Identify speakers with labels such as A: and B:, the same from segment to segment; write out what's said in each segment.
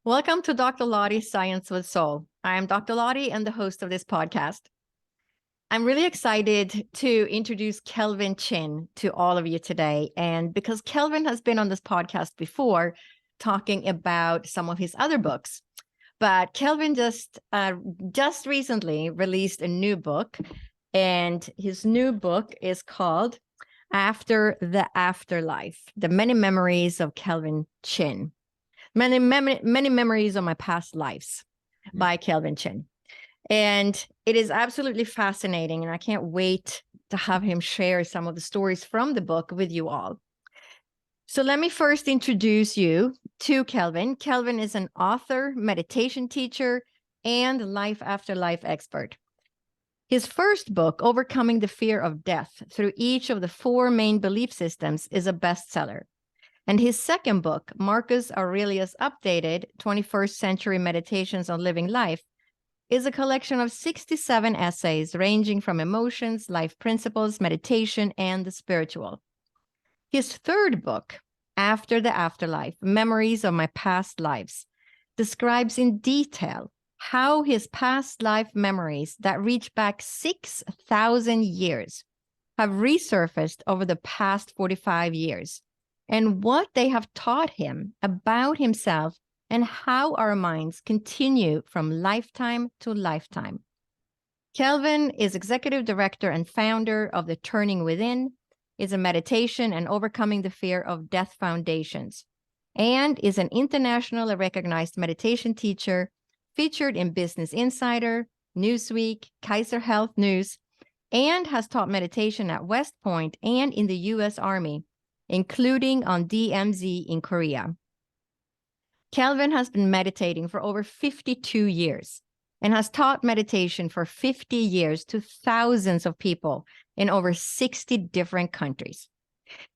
A: Welcome to Dr. Lottie's Science with Soul. I am Dr. Lottie and the host of this podcast. I'm really excited to introduce Kelvin Chin to all of you today. And because Kelvin has been on this podcast before talking about some of his other books, but Kelvin just recently released a new book, and his new book is called After the Afterlife, The Many Memories of Kelvin Chin. Many memories of my past lives by Kelvin Chin. And it is absolutely fascinating. And I can't wait to have him share some of the stories from the book with you all. So let me first introduce you to Kelvin. Kelvin is an author, meditation teacher, and life after life expert. His first book, Overcoming the Fear of Death Through Each of the Four Main Belief Systems, is a bestseller. And his second book, Marcus Aurelius Updated, 21st Century Meditations on Living Life, is a collection of 67 essays ranging from emotions, life principles, meditation, and the spiritual. His third book, After the Afterlife, Memories of My Past Lives, describes in detail how his past life memories that reach back 6,000 years have resurfaced over the past 45 years. And what they have taught him about himself and how our minds continue from lifetime to lifetime. Kelvin is executive director and founder of the Turning Within, is a meditation and overcoming the fear of death foundations, and is an internationally recognized meditation teacher featured in Business Insider, Newsweek, Kaiser Health News, and has taught meditation at West Point and in the U.S. Army, including on DMZ in Korea. Kelvin has been meditating for over 52 years and has taught meditation for 50 years to thousands of people in over 60 different countries.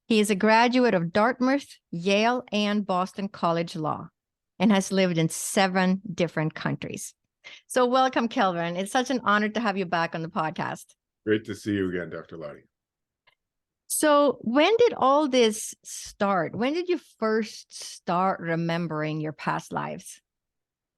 A: He is a graduate of Dartmouth, Yale, and Boston College Law, and has lived in 7 different countries. So welcome, Kelvin. It's such an honor to have you back on the podcast.
B: Great to see you again, Dr. Lottie.
A: So when did all this start? When did you first start remembering your past lives?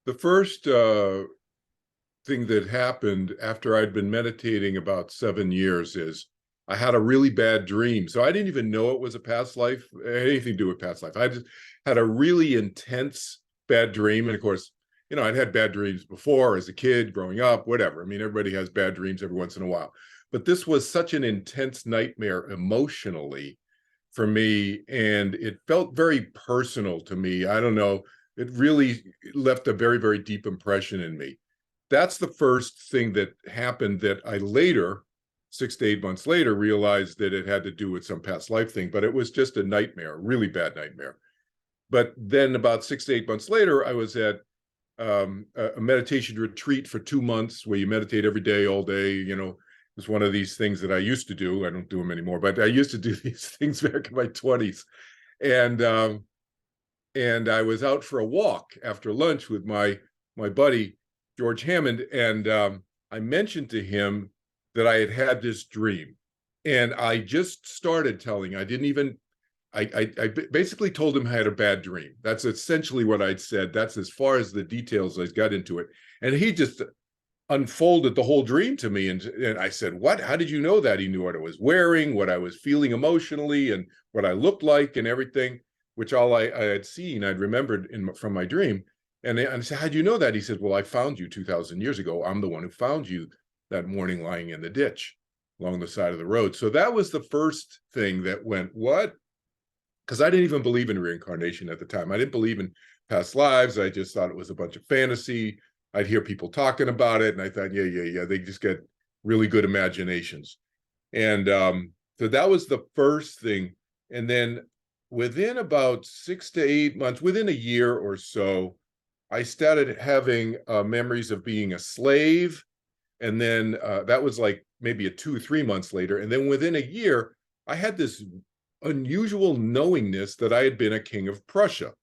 B: The first thing that happened after I'd been meditating about 7 years is I had a really bad dream. So I didn't even know it was a past life, anything to do with past life. I just had a really intense bad dream. And of course, you know, I'd had bad dreams before as a kid, growing up, whatever. I mean, everybody has bad dreams every once in a while. But this was such an intense nightmare emotionally for me, and it felt very personal to me. I don't know, it really left a very, very deep impression in me. That's the first thing that happened that I later, 6 to 8 months later, realized that it had to do with some past life thing, but it was just a nightmare, a really bad nightmare. But then about 6 to 8 months later, I was at a meditation retreat for 2 months where you meditate every day, all day, you know. It was one of these things that I used to do. I don't do them anymore, but I used to do these things back in my 20s. And I was out for a walk after lunch with my buddy, George Hammond. And I mentioned to him that I had had this dream. And I just started telling, I basically told him I had a bad dream. That's essentially what I'd said. That's as far as the details I got into it. And he just unfolded the whole dream to me. And I said, what? How did you know that? He knew what I was wearing, what I was feeling emotionally, and what I looked like and everything, which all I had seen, I'd remembered from my dream. And I said, how'd you know that? He said, well, I found you 2,000 years ago. I'm the one who found you that morning lying in the ditch along the side of the road. So that was the first thing that went, what? Because I didn't even believe in reincarnation at the time. I didn't believe in past lives. I just thought it was a bunch of fantasy. I'd hear people talking about it, and I thought, yeah, they just get really good imaginations. And so that was the first thing. And then within about 6 to 8 months, within a year or so, I started having memories of being a slave. And then that was like maybe 2 or 3 months later. And then within a year, I had this unusual knowingness that I had been a king of Prussia.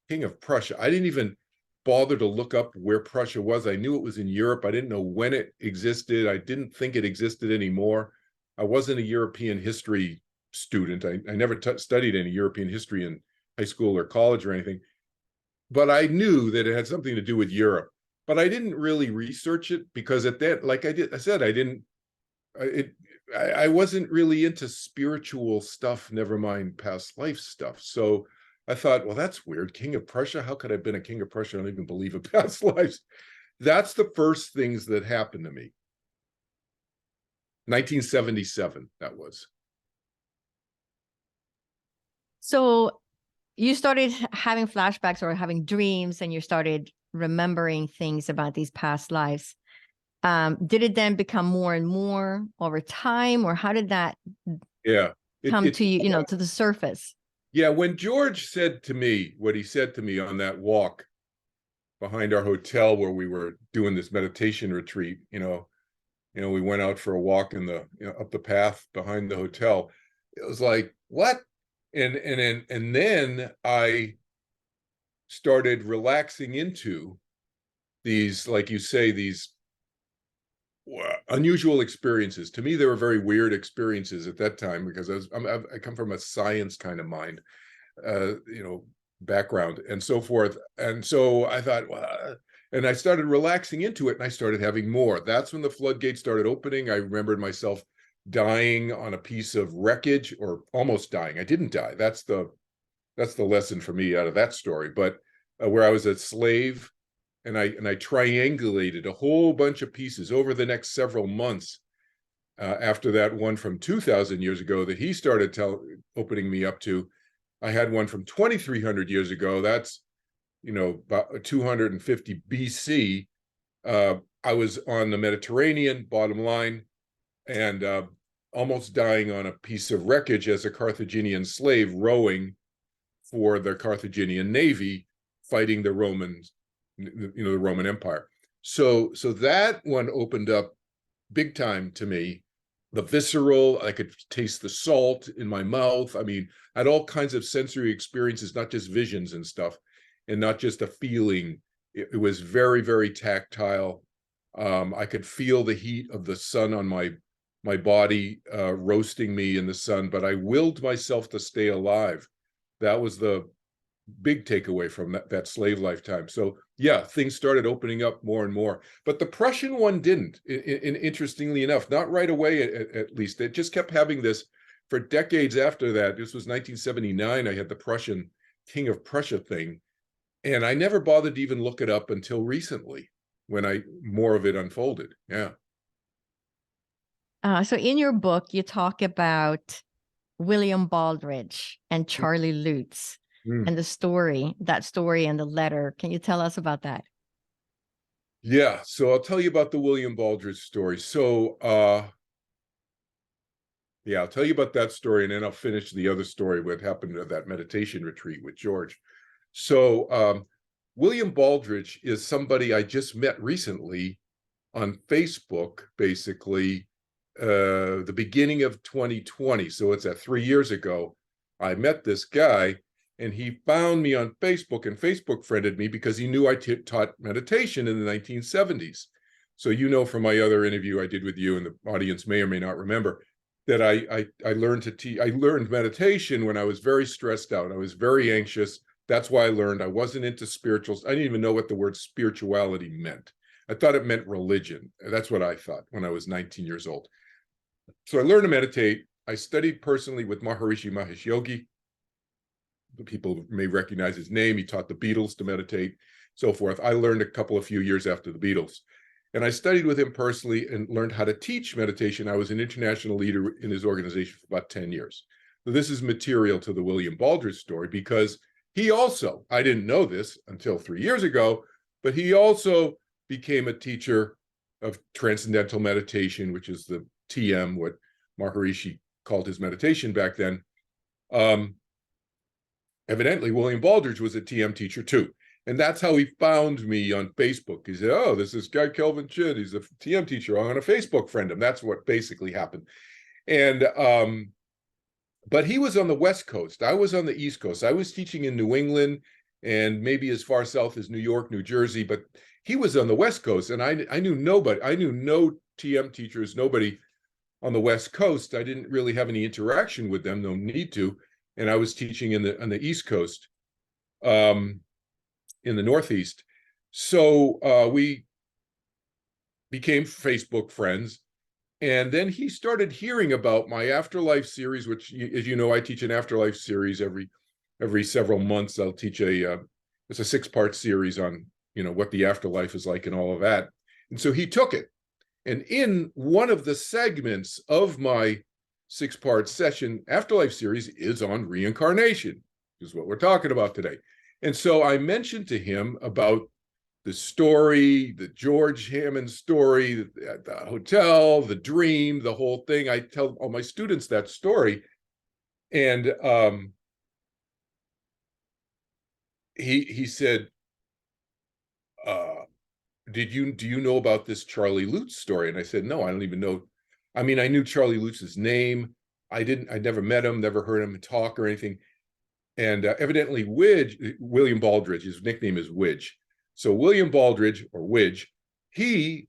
B: King of Prussia. I didn't even bother to look up where Prussia was. I knew it was in Europe. I didn't know when it existed. I didn't think it existed anymore. I wasn't a European history student. I never studied any European history in high school or college or anything. but I knew that it had something to do with Europe. But I didn't really research it because at that, like I said, I wasn't really into spiritual stuff, never mind past life stuff. So I thought, well, that's weird. King of Prussia? How could I have been a king of Prussia? I don't even believe in past lives. That's the first things that happened to me. 1977, that was.
A: So you started having flashbacks or having dreams, and you started remembering things about these past lives. Did it then become more and more over time, or how did that come to you, to the surface?
B: Yeah, when George said to me what he said to me on that walk behind our hotel where we were doing this meditation retreat, we went out for a walk in the up the path behind the hotel. It was like, what? And then I started relaxing into these, like you say, these unusual experiences. To me, they were very weird experiences at that time because I come from a science kind of mind, background and so forth. And so I thought, well, and I started relaxing into it, and I started having more. That's when the floodgates started opening. I remembered myself dying on a piece of wreckage, or almost dying. I didn't die. That's the lesson for me out of that story. But where I was a slave, and I triangulated a whole bunch of pieces over the next several months. After that one from 2,000 years ago that he started opening me up to, I had one from 2,300 years ago. That's, about 250 BC. I was on the Mediterranean, bottom line, and almost dying on a piece of wreckage as a Carthaginian slave rowing for the Carthaginian navy, fighting the Romans, the Roman Empire. So that one opened up big time to me. The visceral, I could taste the salt in my mouth. I mean, I had all kinds of sensory experiences, not just visions and stuff, and not just a feeling. It was very, very tactile. I could feel the heat of the sun on my body, roasting me in the sun, but I willed myself to stay alive. That was the big takeaway from that slave lifetime. So yeah, things started opening up more and more, but the Prussian one didn't. Interestingly enough, not right away, at least. It just kept having this for decades after that. This was 1979. I had the Prussian King of Prussia thing, and I never bothered to even look it up until recently when more of it unfolded. Yeah.
A: So in your book, you talk about William Baldrige and Charlie Lutz. And that story and the letter. Can you tell us about that?
B: Yeah, so I'll tell you about the William Baldrige story. So yeah, I'll tell you about that story, and then I'll finish the other story, what happened at that meditation retreat with George. So William Baldrige is somebody I just met recently on Facebook, basically, the beginning of 2020. So it's 3 years ago. I met this guy, and he found me on Facebook, and Facebook friended me because he knew I taught meditation in the 1970s. So from my other interview I did with you, and the audience may or may not remember, that I learned I learned meditation when I was very stressed out. I was very anxious. That's why I learned. I wasn't into spirituals. I didn't even know what the word spirituality meant. I thought it meant religion. That's what I thought when I was 19 years old. So I learned to meditate. I studied personally with Maharishi Mahesh Yogi. The people may recognize his name. He taught the Beatles to meditate, so forth. I learned a few years after the Beatles. And I studied with him personally and learned how to teach meditation. I was an international leader in his organization for about 10 years. So this is material to the William Baldrige story, because he also, I didn't know this until 3 years ago, but he also became a teacher of transcendental meditation, which is the TM, what Maharishi called his meditation back then. Evidently, William Baldrige was a TM teacher too. And that's how he found me on Facebook. He said, oh, this is guy Kelvin Chin. He's a TM teacher. I'm going to Facebook friend him. That's what basically happened. And but he was on the West Coast. I was on the East Coast. I was teaching in New England and maybe as far south as New York, New Jersey, but he was on the West Coast, and I knew nobody. I knew no TM teachers, nobody on the West Coast. I didn't really have any interaction with them, no need to. And I was teaching on the East Coast. in the Northeast. So we became Facebook friends. And then he started hearing about my Afterlife series, which, as you know, I teach an Afterlife series every several months. I'll teach it's a 6-part series on, what the afterlife is like and all of that. And so he took it. And in one of the segments of my 6-part session Afterlife series is on reincarnation, which is what we're talking about today. And so I mentioned to him about the story, the George Hammond story, the hotel, the dream, the whole thing. I tell all my students that story. And he said, do you know about this Charlie Lutz story? And I said, no, I don't even know. I mean, I knew Charlie Lutz's name. I never met him, never heard him talk or anything. And evidently William Baldridge, his nickname is Widge. So William Baldridge, or Widge, he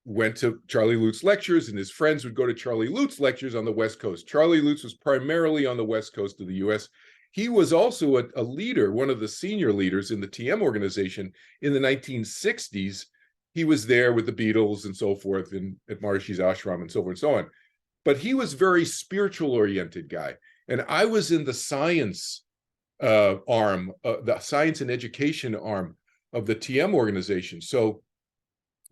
B: went to Charlie Lutz lectures, and his friends would go to Charlie Lutz lectures on the West Coast. Charlie Lutz was primarily on the West Coast of the US. He was also a leader, one of the senior leaders in the TM organization in the 1960s. He was there with the Beatles and so forth, and at Maharishi's ashram and so forth and so on. But he was very spiritual oriented guy. And I was in the science arm, the science and education arm of the TM organization. So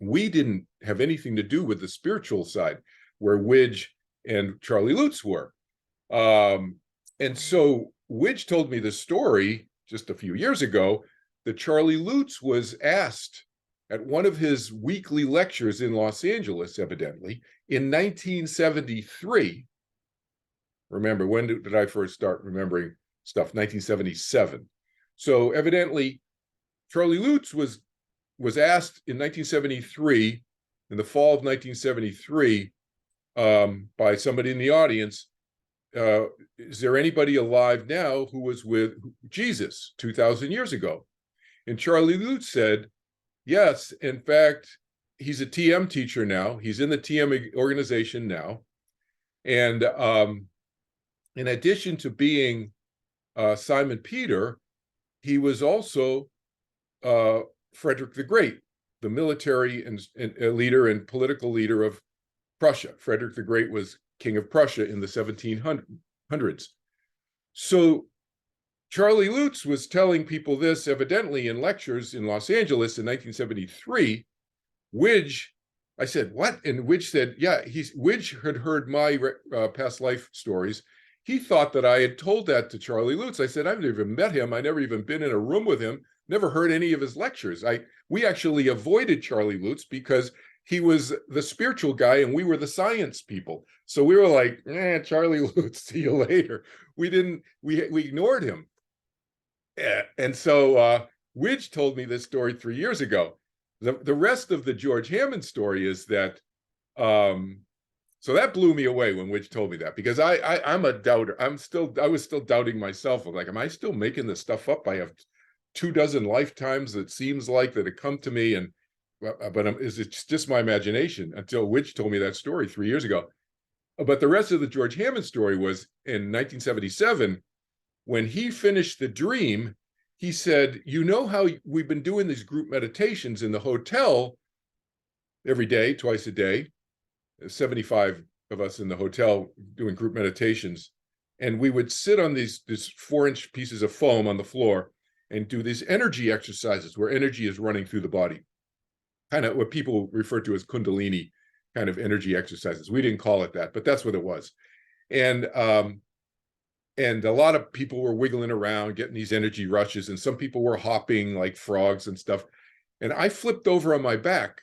B: we didn't have anything to do with the spiritual side, where Widge and Charlie Lutz were. And so Widge told me the story just a few years ago that Charlie Lutz was asked at one of his weekly lectures in Los Angeles, evidently, in 1973. Remember, when did I first start remembering stuff? 1977. So evidently, Charlie Lutz was asked in 1973, in the fall of 1973, by somebody in the audience, is there anybody alive now who was with Jesus 2,000 years ago? And Charlie Lutz said, yes, in fact, he's a TM teacher now. He's in the TM organization now. And in addition to being Simon Peter, he was also Frederick the Great, the military and leader and political leader of Prussia. Frederick the Great was king of Prussia in the 1700s. So Charlie Lutz was telling people this evidently in lectures in Los Angeles in 1973. Widge, I said, what? And Widge said, yeah, Widge had heard my past life stories. He thought that I had told that to Charlie Lutz. I said, I've never even met him. I never even been in a room with him, never heard any of his lectures. We actually avoided Charlie Lutz because he was the spiritual guy and we were the science people. So we were like, Charlie Lutz, see you later. We ignored him. And so Widge told me this story 3 years ago. The rest of the George Hammond story is that, so that blew me away when Widge told me that, because I'm a doubter. I was still doubting myself. I'm like, am I still making this stuff up? I have 24 lifetimes that seems like that have come to me, but is it just my imagination? Until Widge told me that story 3 years ago. But the rest of the George Hammond story was in 1977, when he finished the dream. He said, you know how we've been doing these group meditations in the hotel every day, twice a day, 75 of us in the hotel doing group meditations. And we would sit on these 4-inch pieces of foam on the floor and do these energy exercises where energy is running through the body, kind of what people refer to as Kundalini kind of energy exercises. We didn't call it that, but that's what it was. And a lot of people were wiggling around, getting these energy rushes, and some people were hopping like frogs and stuff. And I flipped over on my back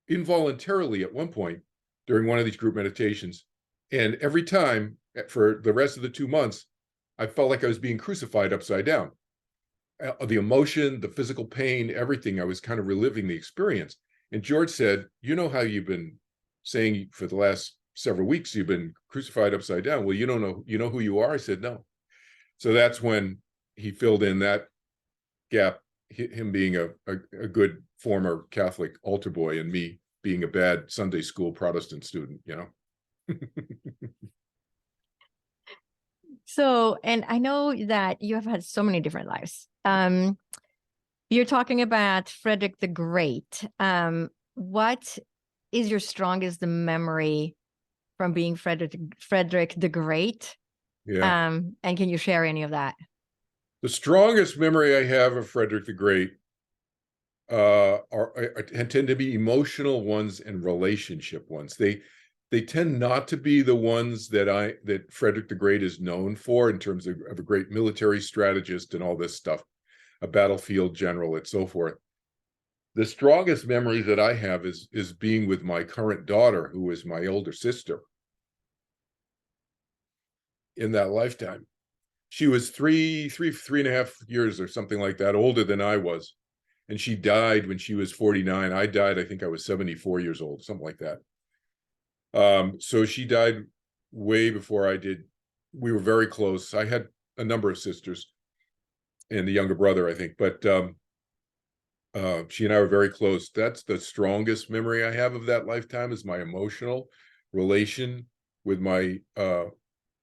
B: involuntarily at one point during one of these group meditations. And every time for the rest of the 2 months, I felt like I was being crucified upside down. The emotion, the physical pain, everything, I was kind of reliving the experience. And George said, you know how you've been saying for the last several weeks you've been crucified upside down. Well, you don't know, you know who you are? I said, no. So that's when he filled in that gap, him being a good former Catholic altar boy and me being a bad Sunday school Protestant student, you know?
A: So, and I know that you have had so many different lives. You're talking about Frederick the Great. What is your strongest memory from being Frederick the Great?
B: Yeah.
A: And can you share any of that?
B: The strongest memory I have of Frederick the Great tend to be emotional ones and relationship ones. They tend not to be the ones that Frederick the Great is known for in terms of a great military strategist and all this stuff, a battlefield general and so forth. The strongest memory that I have is being with my current daughter, who is my older sister, in that lifetime. She was three and a half years or something like that older than I was. And she died when she was 49. I died, I think I was 74 years old, something like that. So she died way before I did. We were very close. I had a number of sisters and a younger brother, I think, but she and I were very close. That's the strongest memory I have of that lifetime, is my emotional relation with my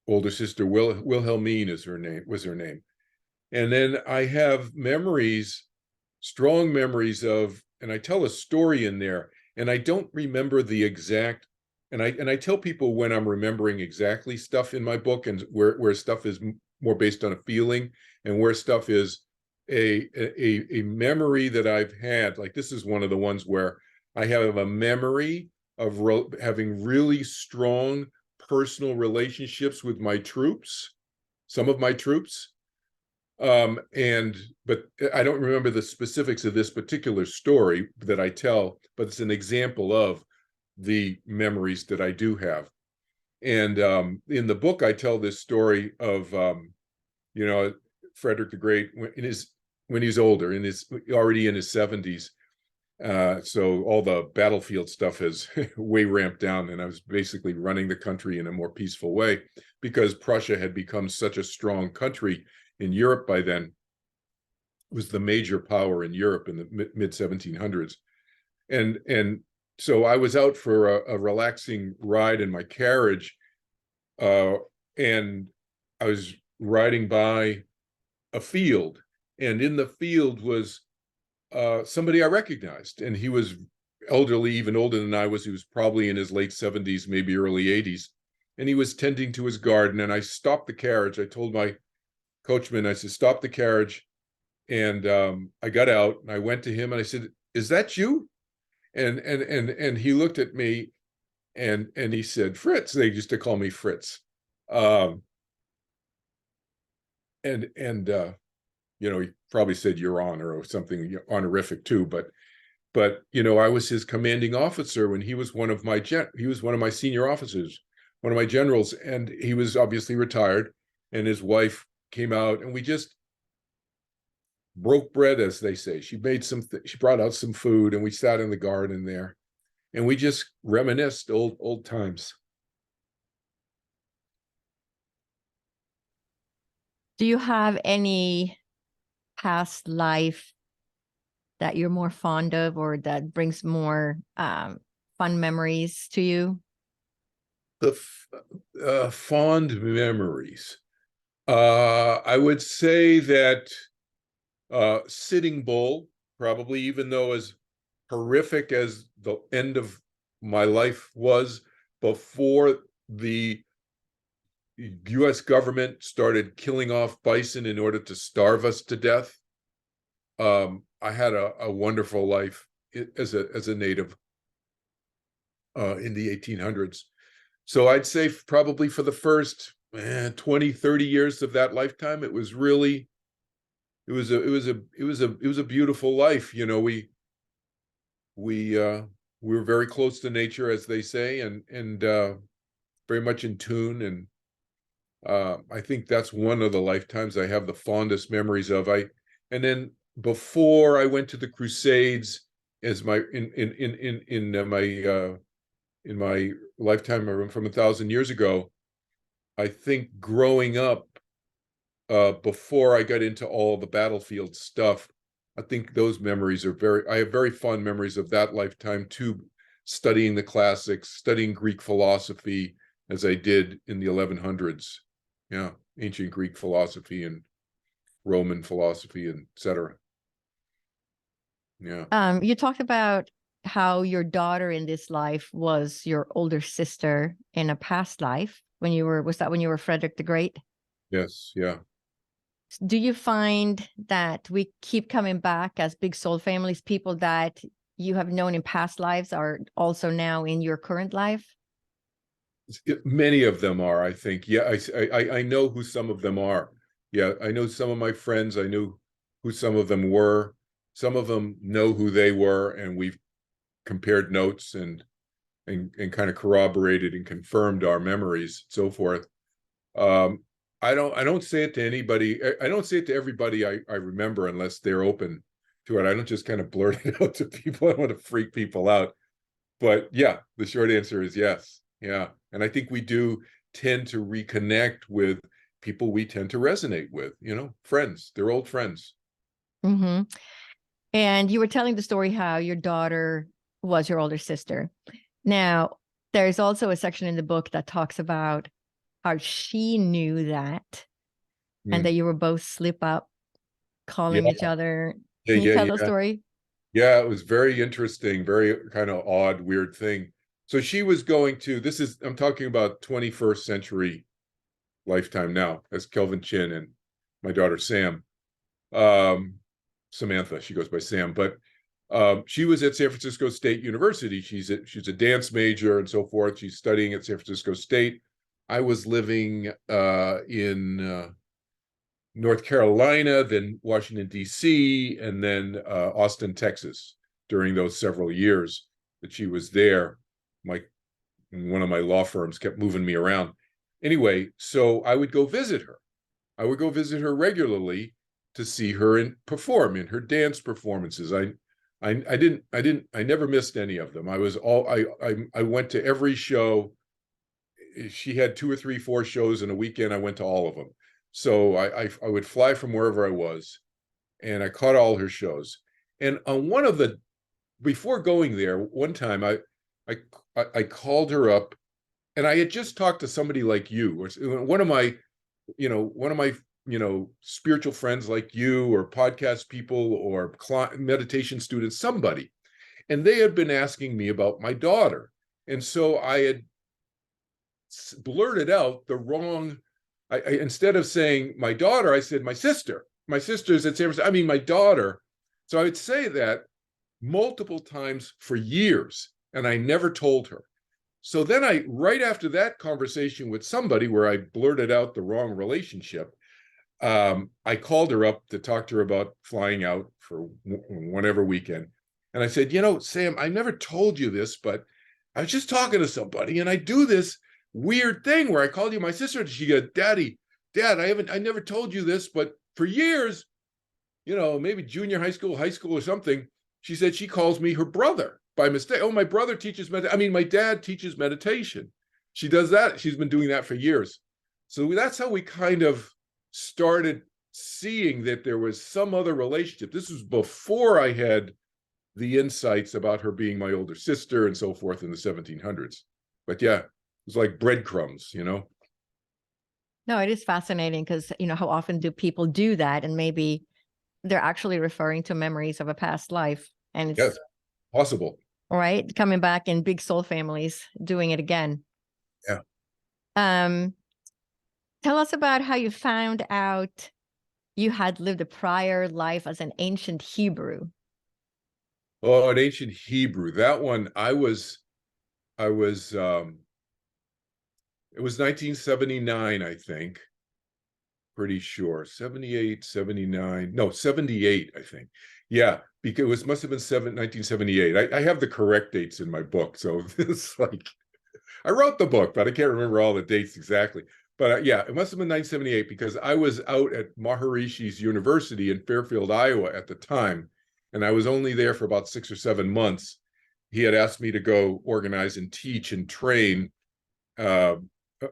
B: older sister. Wilhelmine was her name. And then I have strong memories of, and I tell a story in there, and I don't remember the exact, and I tell people when I'm remembering exactly stuff in my book, and where stuff is more based on a feeling, and where stuff is a memory that I've had. Like, this is one of the ones where I have a memory of having really strong personal relationships with my troops, some of my troops. But I don't remember the specifics of this particular story that I tell, but it's an example of the memories that I do have. And in the book, I tell this story of, Frederick the Great when he's older, already in his 70s. So all the battlefield stuff has way ramped down, and I was basically running the country in a more peaceful way, because Prussia had become such a strong country in Europe by then. It was the major power in Europe in the mid 1700s. And so I was out for a relaxing ride in my carriage, and I was riding by a field, and in the field was somebody I recognized, and he was elderly, even older than I was. He was probably in his late 70s, maybe early 80s, and he was tending to his garden. And I stopped the carriage. I told my coachman, I said, stop the carriage. And I got out and I went to him and I said, is that you? And he looked at me and he said, Fritz. They used to call me Fritz. He probably said Your Honor or something honorific too, but I was his commanding officer when he was one of my senior officers, one of my generals, and he was obviously retired, and his wife came out, and we just broke bread, as they say. She brought out some food, and we sat in the garden there, and we just reminisced old times.
A: Do you have any past life that you're more fond of, or that brings more fun memories to you?
B: The fond memories. I would say that Sitting Bull, probably, even though as horrific as the end of my life was, before the U.S. government started killing off bison in order to starve us to death. I had a wonderful life as a native in the 1800s. So I'd say probably for the first 20, 30 years of that lifetime, it was a beautiful life. We were very close to nature, as they say, and very much in tune. And I think that's one of the lifetimes I have the fondest memories of. And then before I went to the Crusades, as my in my lifetime from 1,000 years ago, I think growing up, before I got into all the battlefield stuff, I think those memories I have very fond memories of that lifetime too, studying the classics, studying Greek philosophy, as I did in the 1100s. Yeah, ancient Greek philosophy and Roman philosophy, and etc. Yeah.
A: You talked about how your daughter in this life was your older sister in a past life when you were, was that when you were Frederick the Great?
B: Yes. Yeah.
A: Do you find that we keep coming back as big soul families, people that you have known in past lives are also now in your current life?
B: Many of them are, I think. Yeah, I know who some of them are. Yeah, I know some of my friends. I knew who some of them were. Some of them know who they were, and we've compared notes and kind of corroborated and confirmed our memories, so forth. Um, I don't say it to anybody. I don't say it to everybody I remember unless they're open to it. I don't just kind of blurt it out to people. I don't want to freak people out. But yeah, the short answer is yes. Yeah. And I think we do tend to reconnect with people we tend to resonate with, friends. They're old friends.
A: Mm-hmm. And you were telling the story how your daughter was your older sister. Now, there's also a section in the book that talks about how she knew that and
B: Hmm.
A: that you were both slip up
B: Yeah,
A: calling each other.
B: yeah,
A: Can you
B: yeah,
A: tell the
B: yeah.
A: story?
B: Yeah, it was very interesting, very kind of odd, weird thing. So she was going to, I'm talking about 21st century lifetime now, as Kelvin Chin and my daughter Sam. Um, Samantha, she goes by Sam, but she was at San Francisco State University. She's a dance major and so forth. She's studying at San Francisco State. I was living in North Carolina, then Washington, D.C., and then Austin, Texas during those several years that she was there. One of my law firms kept moving me around. Anyway, so I would go visit her. I would go visit her regularly to see her perform in her dance performances. I never missed any of them. I went to every show. She had 2 or 3, 4 shows in a weekend. I went to all of them. So I would fly from wherever I was, and I caught all her shows. And on before going there, one time I I called her up, and I had just talked to somebody like you, or one of my spiritual friends like you, or podcast people, or meditation students, somebody, and they had been asking me about my daughter, and so I had blurted out the wrong. Instead of saying my daughter, I said my sister. My sister's at San Francisco. I mean, my daughter. So I would say that multiple times for years, and I never told her. So then right after that conversation with somebody where I blurted out the wrong relationship, I called her up to talk to her about flying out for whatever weekend. And I said, Sam, I never told you this, but I was just talking to somebody, and I do this weird thing where I called you my sister. And she goes, Dad, I never told you this, but for years, maybe junior high school or something, she said she calls me her brother by mistake. Oh, my brother teaches my dad teaches meditation. She does that. She's been doing that for years. So that's how we kind of started seeing that there was some other relationship. This was before I had the insights about her being my older sister and so forth in the 1700s. But yeah, it was like breadcrumbs.
A: No, it is fascinating because, how often do people do that? And maybe they're actually referring to memories of a past life. And it's
B: Yes, possible.
A: right coming back in big soul families doing it again.
B: Yeah.
A: Um, Tell us about how you found out you had lived a prior life as an ancient Hebrew.
B: Oh, an ancient Hebrew. That one, I was it was 1979, I think. Pretty sure. 78, 79. No, 78, I think. Yeah, because it must have been 1978. I have the correct dates in my book. So it's like I wrote the book, but I can't remember all the dates exactly. But yeah, it must have been 1978 because I was out at Maharishi's University in Fairfield, Iowa at the time, and I was only there for about 6 or 7 months. He had asked me to go organize and teach and train uh,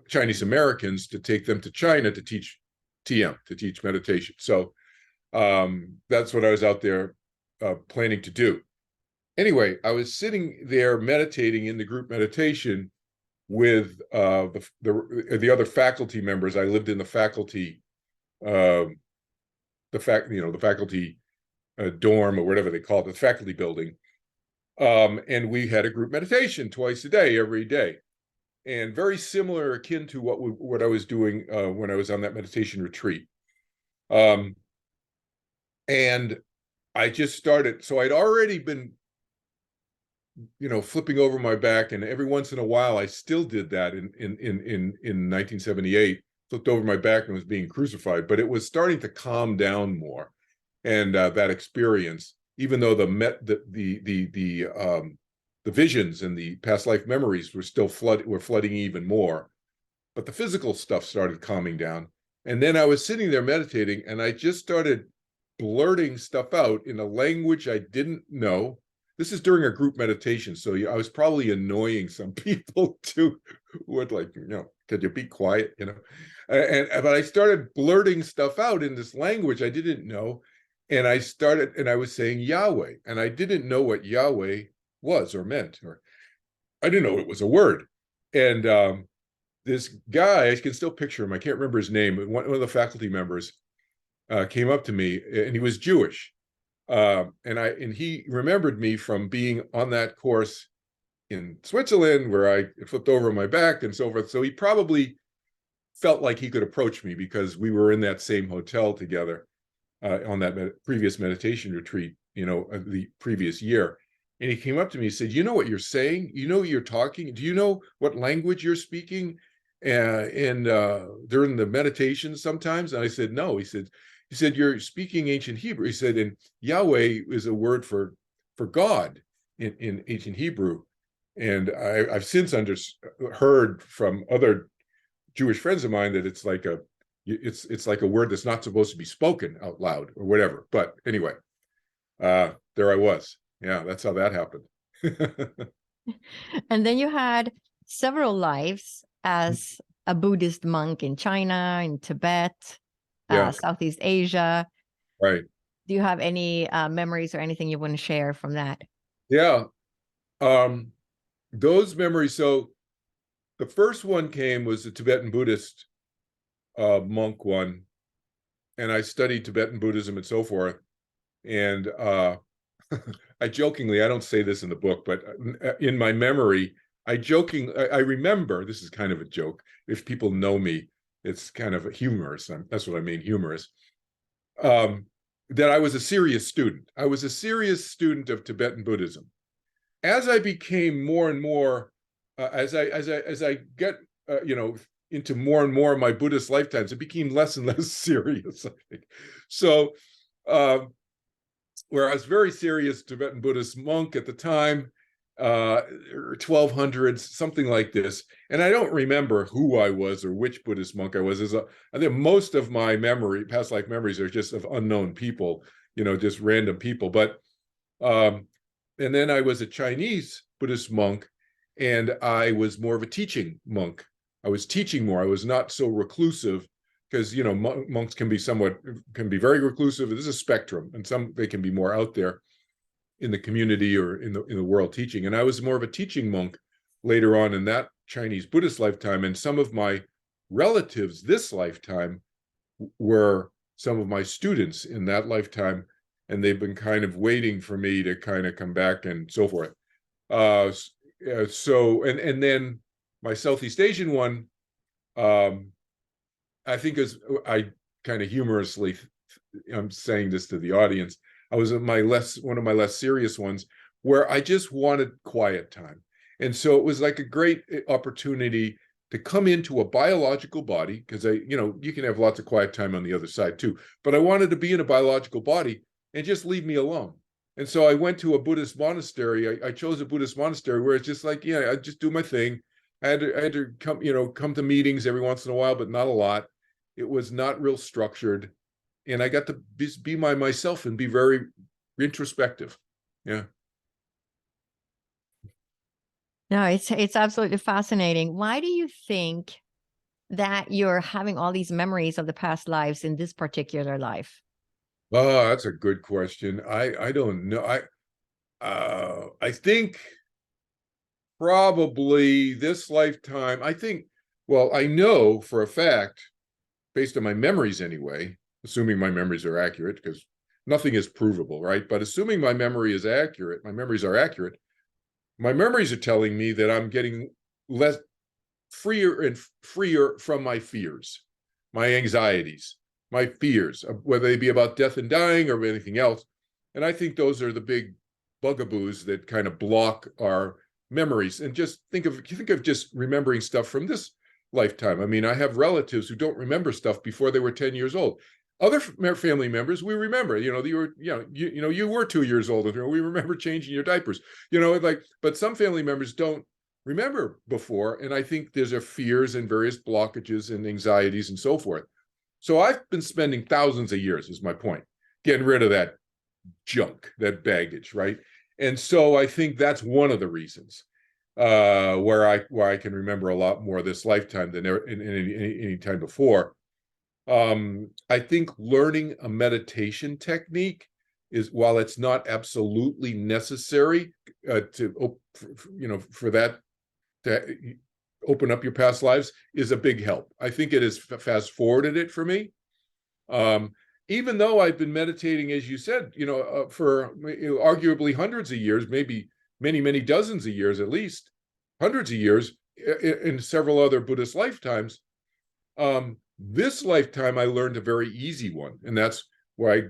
B: Chinese Americans to take them to China to teach TM, to teach meditation. So that's what I was out there planning to do. Anyway, I was sitting there meditating in the group meditation with the other faculty members. I lived in the faculty, the faculty dorm or whatever they call it, the faculty building. And we had a group meditation twice a day, every day. And very similar, akin to what I was doing when I was on that meditation retreat. And I just started, so I'd already been, flipping over my back, and every once in a while I still did that in 1978, flipped over my back and was being crucified, but it was starting to calm down more. And that experience, even though the visions and the past life memories were still flooding even more, but the physical stuff started calming down. And then I was sitting there meditating, and I just started blurting stuff out in a language I didn't know. This is during a group meditation, so I was probably annoying some people too, who would could you be quiet, but I started blurting stuff out in this language I didn't know, and I was saying Yahweh, and I didn't know what Yahweh was or meant, or I didn't know it was a word. And this guy, I can still picture him, I can't remember his name, one of the faculty members came up to me, and he was Jewish. And he remembered me from being on that course in Switzerland where I flipped over my back and so forth. So he probably felt like he could approach me because we were in that same hotel together on that previous meditation retreat, the previous year. And he came up to me and said, "You know what you're saying? You know what you're talking? Do you know what language you're speaking during the meditation sometimes?" And I said, "No." He said, "You're speaking ancient Hebrew." He said, "And Yahweh is a word for God in ancient Hebrew." And I've since heard from other Jewish friends of mine that it's like a word that's not supposed to be spoken out loud or whatever. But anyway, there I was. Yeah, that's how that happened.
A: And then you had several lives as a Buddhist monk in China, in Tibet,
B: Yeah,
A: Southeast Asia.
B: right.
A: Do you have any memories or anything you want to share from that?
B: Yeah. Those memories. So the first one was the Tibetan Buddhist monk one, and I studied Tibetan Buddhism and so forth. And I don't say this in the book, but in my memory, I remember, this is kind of a joke. If people know me, it's kind of humorous. That's what I mean, humorous. That I was a serious student. I was a serious student of Tibetan Buddhism. As I became more and more, as I get, into more and more of my Buddhist lifetimes, it became less and less serious, I think. So, where I was very serious Tibetan Buddhist monk at the time, 1200s, something like this. And I don't remember who I was or which Buddhist monk I was. I think most of my past life memories are just of unknown people, just random people. But, and then I was a Chinese Buddhist monk, and I was more of a teaching monk. I was teaching more. I was not so reclusive, because monks can be very reclusive. There's a spectrum, and they can be more out there in the community or in the world teaching. And I was more of a teaching monk later on in that Chinese Buddhist lifetime. And some of my relatives this lifetime were some of my students in that lifetime, and they've been kind of waiting for me to kind of come back and so forth. And then my Southeast Asian one, I think I kind of humorously, I'm saying this to the audience, I was in one of my less serious ones, where I just wanted quiet time. And so it was like a great opportunity to come into a biological body, because you can have lots of quiet time on the other side too, but I wanted to be in a biological body and just leave me alone. And so I went to a Buddhist monastery. I chose a Buddhist monastery where it's just like, I just do my thing. I had to come to meetings every once in a while, but not a lot. It was not real structured. And I got to be myself and be very introspective. Yeah.
A: No, it's absolutely fascinating. Why do you think that you're having all these memories of the past lives in this particular life?
B: Oh, that's a good question. I don't know. I think probably this lifetime, well, I know for a fact, based on my memories anyway, assuming my memories are accurate, because nothing is provable, right? But assuming my memory is accurate, my memories are accurate, my memories are telling me that I'm getting less freer and freer from my fears, my anxieties, my fears, whether they be about death and dying or anything else. And I think those are the big bugaboos that kind of block our memories. And just think of just remembering stuff from this lifetime. I mean, I have relatives who don't remember stuff before they were 10 years old. Other family members, we remember, you were 2 years old, and we remember changing your diapers, but some family members don't remember before. And I think there's fears and various blockages and anxieties and so forth. So I've been spending thousands of years, is my point, getting rid of that junk, that baggage, right? And so I think that's one of the reasons where I can remember a lot more this lifetime than any time before. I think learning a meditation technique is, while it's not absolutely necessary for that to open up your past lives, is a big help. I think it has fast forwarded it for me. Even though I've been meditating, as you said, for arguably hundreds of years, maybe many, many dozens of years, at least hundreds of years in several other Buddhist lifetimes. This lifetime, I learned a very easy one. And that's why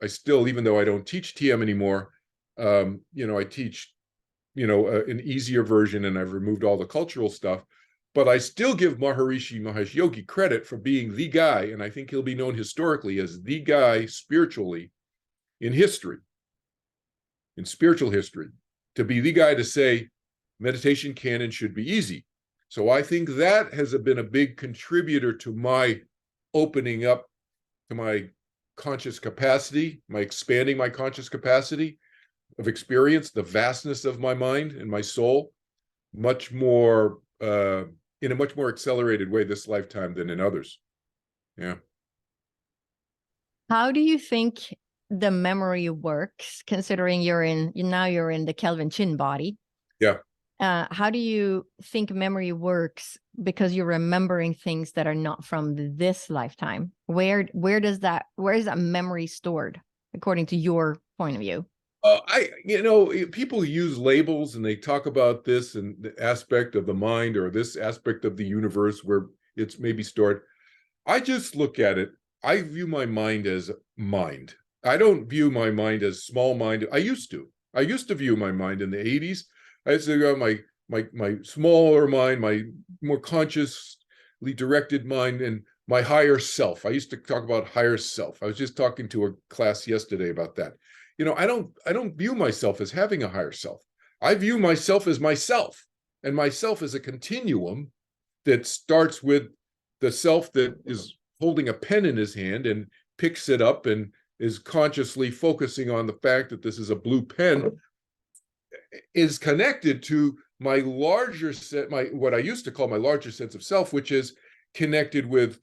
B: I still, even though I don't teach TM anymore, I teach, an easier version, and I've removed all the cultural stuff, but I still give Maharishi Mahesh Yogi credit for being the guy. And I think he'll be known historically as the guy spiritually in history, in spiritual history, to be the guy to say meditation can and should be easy. So I think that has been a big contributor to my opening up to my conscious capacity, my expanding my conscious capacity of experience, the vastness of my mind and my soul, much more in a much more accelerated way this lifetime than in others. Yeah.
A: How do you think the memory works, considering you're in the Kelvin Chin body?
B: Yeah.
A: How do you think memory works, because you're remembering things that are not from this lifetime? Where is that memory stored according to your point of view?
B: People use labels and they talk about this and the aspect of the mind or this aspect of the universe where it's maybe stored. I just look at it. I view my mind as mind. I don't view my mind as small mind. I used to view my mind in the 80s. I used to go my smaller mind, my more consciously directed mind, and my higher self. I used to talk about higher self. I was just talking to a class yesterday about that. I don't view myself as having a higher self. I view myself as myself, and myself is a continuum that starts with the self that is holding a pen in his hand and picks it up and is consciously focusing on the fact that this is a blue pen, is connected to my larger set, what I used to call my larger sense of self, which is connected with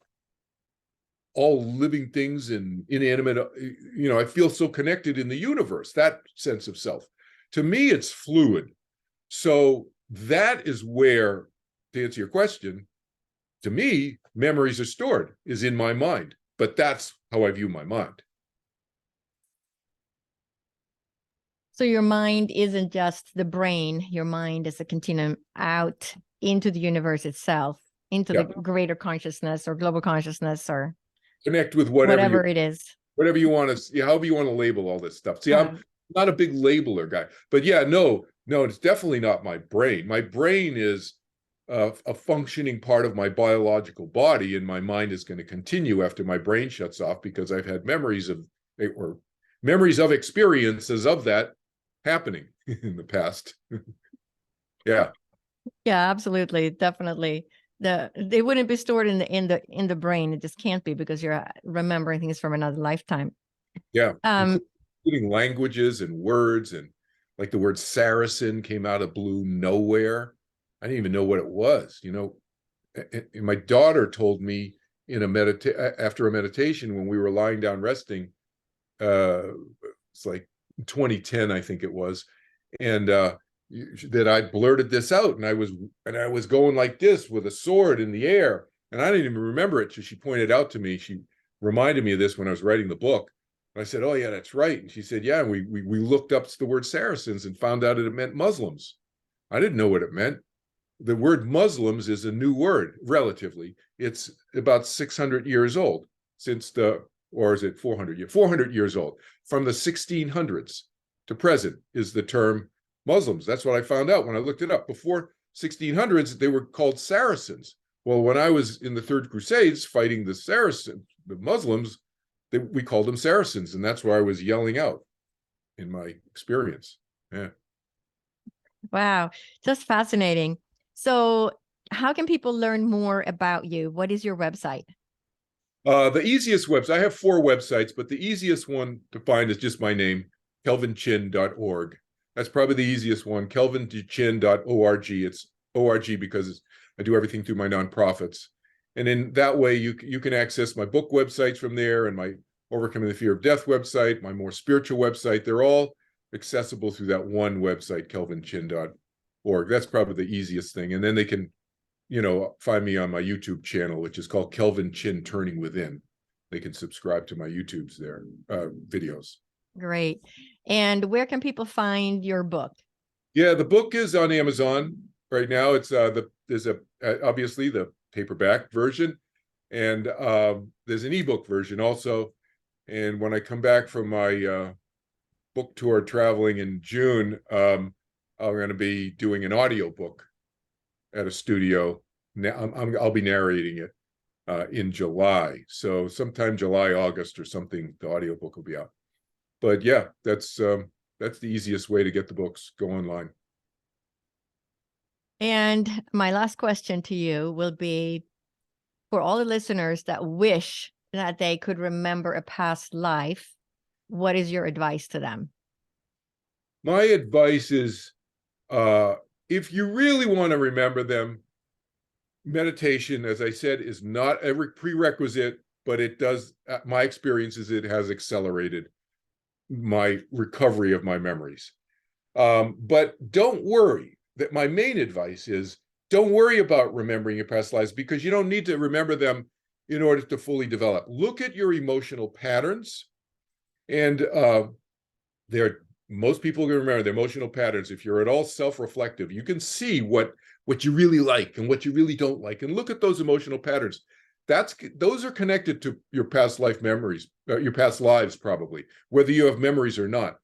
B: all living things and inanimate. I feel so connected in the universe, that sense of self. To me, it's fluid. So that is where, to answer your question, to me, memories are stored, is in my mind. But that's how I view my mind.
A: So your mind isn't just the brain. Your mind is a continuum out into the universe itself, into the greater consciousness or global consciousness, or
B: connect with whatever
A: it is.
B: Whatever you want to, however you want to label all this stuff. See, I'm not a big labeler guy, but yeah, no, it's definitely not my brain. My brain is a functioning part of my biological body, and my mind is going to continue after my brain shuts off, because I've had memories of experiences of that happening in the past. Yeah.
A: Yeah, absolutely. Definitely. They wouldn't be stored in the brain. It just can't be, because you're remembering things from another lifetime.
B: Yeah. Including languages and words, and like the word Saracen came out of blue nowhere. I didn't even know what it was, And my daughter told me after a meditation when we were lying down resting, it's like 2010, I think it was, and that I blurted this out, and I was going like this with a sword in the air, and I didn't even remember it. So she pointed out to me, she reminded me of this when I was writing the book. I said, oh, yeah, that's right. And she said, yeah, we looked up the word Saracens and found out it meant Muslims. I didn't know what it meant. The word Muslims is a new word, relatively. It's about 600 years old since or is it 400? 400 years old. From the 1600s to present is the term Muslims. That's what I found out when I looked it up. Before 1600s, they were called Saracens. Well, when I was in the Third Crusades fighting the Muslims, we called them Saracens, and that's why I was yelling out in my experience. Yeah.
A: Wow, just fascinating. So how can people learn more about you? What is your website?
B: The easiest website, I have 4 websites, but the easiest one to find is just my name, kelvinchin.org. That's probably the easiest one, kelvinchin.org. It's org because I do everything through my nonprofits. And in that way, you can access my book websites from there, and my Overcoming the Fear of Death website, my more spiritual website. They're all accessible through that one website, kelvinchin.org. That's probably the easiest thing. And then they can, find me on my YouTube channel, which is called Kelvin Chin Turning Within. They can subscribe to my YouTube's there, videos.
A: Great. And where can people find your book?
B: Yeah, the book is on Amazon right now. It's there's obviously the paperback version, and there's an ebook version also. And when I come back from my book tour traveling in June, I'm going to be doing an audiobook at a studio. I'll be narrating it in July. So sometime July, August or something, the audiobook will be out. But yeah, that's the easiest way to get the books. Go online.
A: And my last question to you will be, for all the listeners that wish that they could remember a past life, what is your advice to them?
B: My advice is, if you really want to remember them, meditation, as I said, is not every prerequisite, but it does, my experience is it has accelerated my recovery of my memories. But don't worry. That my main advice is, don't worry about remembering your past lives, because you don't need to remember them in order to fully develop. Look at your emotional patterns, and most people can remember their emotional patterns. If you're at all self-reflective, you can see what you really like and what you really don't like, and look at those emotional patterns. Those are connected to your past life memories, your past lives, probably, whether you have memories or not.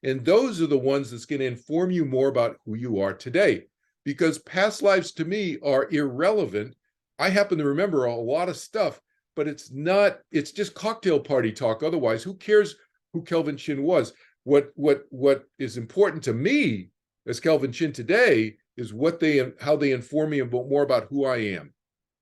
B: And those are the ones that's going to inform you more about who you are today, because past lives to me are irrelevant. I happen to remember a lot of stuff, but it's just cocktail party talk. Otherwise, who cares who Kelvin Chin was? What is important to me as Kelvin Chin today is how they inform me more about who I am,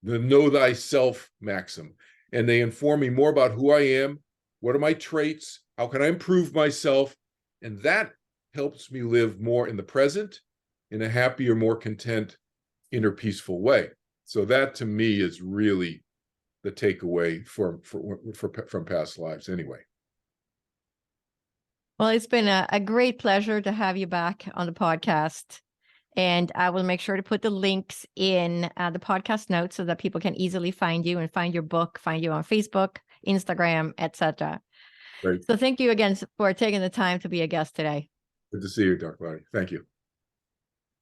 B: the know thyself maxim. And they inform me more about who I am, what are my traits, how can I improve myself, and that helps me live more in the present, in a happier, more content, inner peaceful way. So that to me is really the takeaway from past lives anyway.
A: Well, it's been a great pleasure to have you back on the podcast. And I will make sure to put the links in the podcast notes so that people can easily find you and find your book, find you on Facebook, Instagram, etc.
B: Great.
A: So thank you again for taking the time to be a guest today.
B: Good to see you, Dr. Larry. Thank you.